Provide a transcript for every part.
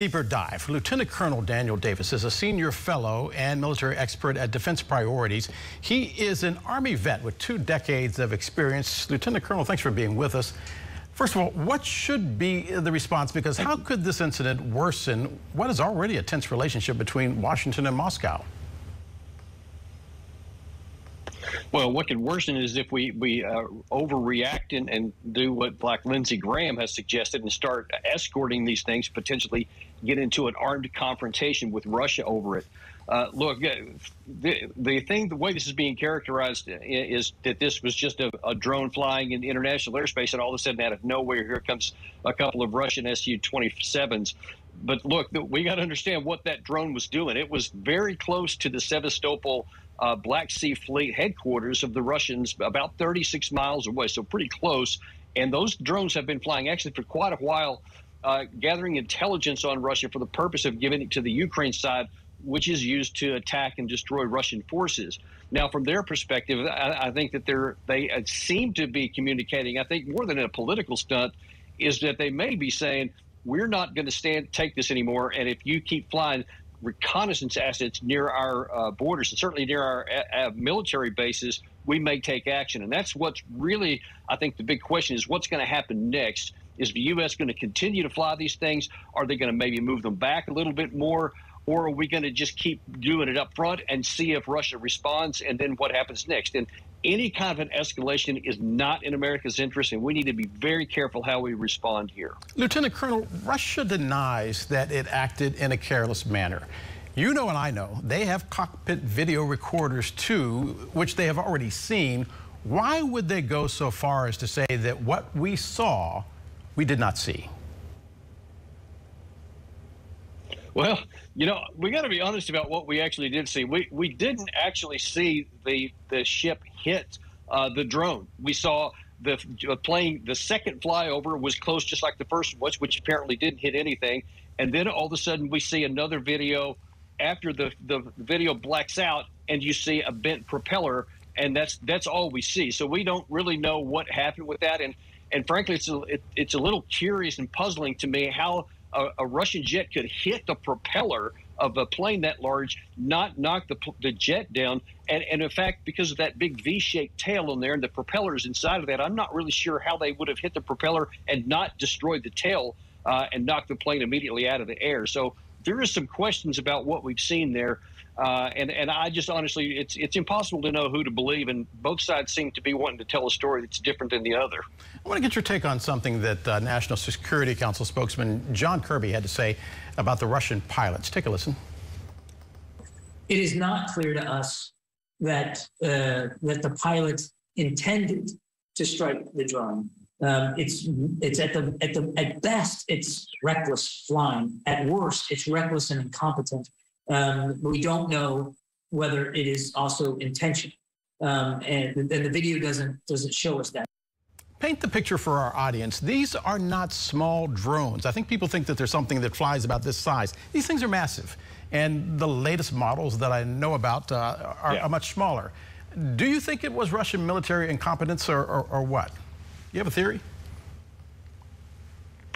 Deeper dive. Lieutenant Colonel Daniel Davis is a senior fellow and military expert at Defense Priorities. He is an Army vet with 2 decades of experience. Lieutenant Colonel, thanks for being with us. First of all, what should be the response? Because how could this incident worsen what is already a tense relationship between Washington and Moscow? Well, what could worsen is if we overreact and do what like Lindsey Graham has suggested and start escorting these things, potentially get into an armed confrontation with Russia over it. Look, the way this is being characterized is that this was just a drone flying in international airspace, and all of a sudden, out of nowhere, here comes a couple of Russian Su-27s. But look, we got to understand what that drone was doing. It was very close to the Sevastopol Black Sea Fleet headquarters of the Russians, about 36 miles away, so pretty close. And those drones have been flying actually for quite a while, gathering intelligence on Russia for the purpose of giving it to the Ukraine side, which is used to attack and destroy Russian forces. Now, from their perspective, I think that they seem to be communicating, I think more than a political stunt, is that they may be saying, we're not going to take this anymore, and if you keep flying reconnaissance assets near our borders and certainly near our military bases, we may take action. And that's what's really, I think, the big question is what's going to happen next. Is the U.S. going to continue to fly these things? Are they going to maybe move them back a little bit more? Or are we going to just keep doing it up front and see if Russia responds and then what happens next? And any kind of an escalation is not in America's interest, and we need to be very careful how we respond here. Lieutenant Colonel, Russia denies that it acted in a careless manner. You know and I know they have cockpit video recorders too, which they have already seen. Why would they go so far as to say that what we saw, we did not see? Well, you know, we got to be honest about what we actually did see. We didn't actually see the ship hit the drone. We saw the plane, the second flyover was close just like the first was, which apparently didn't hit anything. And then all of a sudden we see another video after the video blacks out and you see a bent propeller, and that's all we see. So we don't really know what happened with that. And frankly, it's a little curious and puzzling to me how a Russian jet could hit the propeller of a plane that large, not knock the jet down. And in fact, because of that big V-shaped tail on there and the propellers inside of that, I'm not really sure how they would have hit the propeller and not destroyed the tail and knocked the plane immediately out of the air. So there are some questions about what we've seen there. And I just honestly, it's impossible to know who to believe, and both sides seem to be wanting to tell a story that's different than the other. I want to get your take on something that National Security Council spokesman John Kirby had to say about the Russian pilots. Take a listen. It is not clear to us that the pilot intended to strike the drone. It's at best it's reckless flying. At worst, it's reckless and incompetent. We don't know whether it is also intentional, and the video doesn't show us that. Paint the picture for our audience. These are not small drones. I think people think that there's something that flies about this size. These things are massive, and the latest models that I know about are much smaller. Do you think it was Russian military incompetence or what? You have a theory?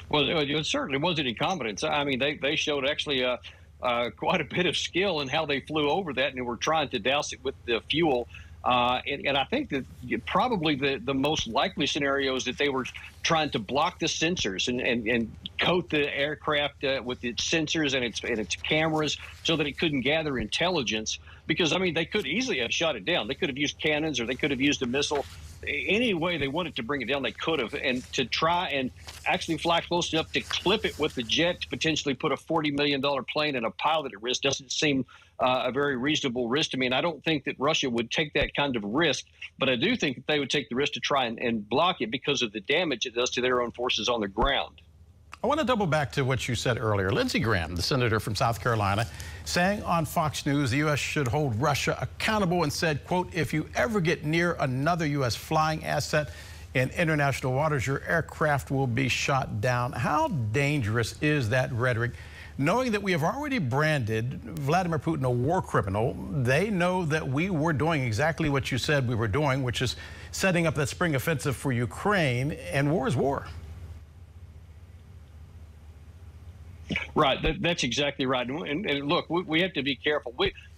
Well, it certainly wasn't incompetence. I mean, they showed actually quite a bit of skill in how they flew over that, and were trying to douse it with the fuel. And I think that probably the most likely scenario is that they were trying to block the sensors and coat the aircraft with its sensors and its cameras so that it couldn't gather intelligence. Because, I mean, they could easily have shot it down. They could have used cannons, or they could have used a missile. Any way they wanted to bring it down, they could have. And to try and actually fly close enough to clip it with the jet to potentially put a $40 million plane and a pilot at risk doesn't seem a very reasonable risk to me. And I don't think that Russia would take that kind of risk, but I do think that they would take the risk to try and block it because of the damage it does to their own forces on the ground. I want to double back to what you said earlier. Lindsey Graham, the senator from South Carolina, saying on Fox News the U.S. should hold Russia accountable, and said, quote, if you ever get near another U.S. flying asset in international waters, your aircraft will be shot down. How dangerous is that rhetoric, knowing that we have already branded Vladimir Putin a war criminal? They know that we were doing exactly what you said we were doing, which is setting up that spring offensive for Ukraine, and war is war. Right. That's exactly right. And look, we have to be careful.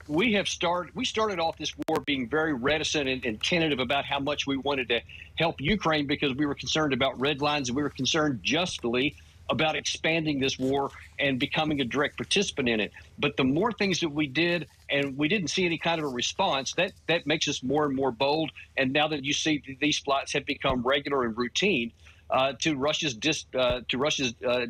We started off this war being very reticent and tentative about how much we wanted to help Ukraine because we were concerned about red lines, and we were concerned justly about expanding this war and becoming a direct participant in it. But the more things that we did, and we didn't see any kind of a response, that makes us more and more bold. And now that you see these flights have become regular and routine, to Russia's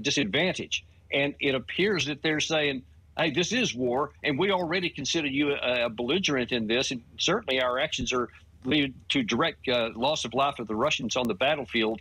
disadvantage. And it appears that they're saying, hey, this is war, and we already consider you a belligerent in this, and certainly our actions are leading to direct loss of life of the Russians on the battlefield.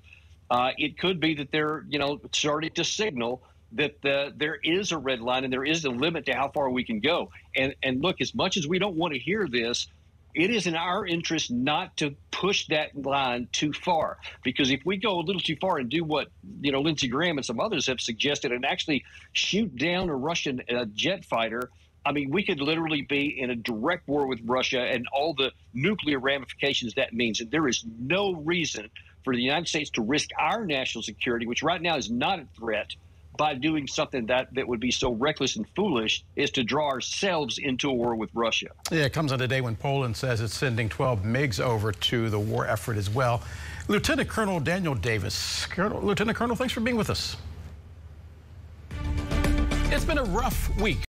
It could be that they're, starting to signal that there is a red line and there is a limit to how far we can go. And look, as much as we don't want to hear this, it is in our interest not to push that line too far, because if we go a little too far and do what Lindsey Graham and some others have suggested and actually shoot down a Russian jet fighter, I mean, we could literally be in a direct war with Russia and all the nuclear ramifications that means. And there is no reason for the United States to risk our national security, which right now is not a threat, by doing something that would be so reckless and foolish, is to draw ourselves into a war with Russia. Yeah, it comes on a day when Poland says it's sending 12 MiGs over to the war effort as well. Lieutenant Colonel Daniel Davis. Lieutenant Colonel, thanks for being with us. It's been a rough week.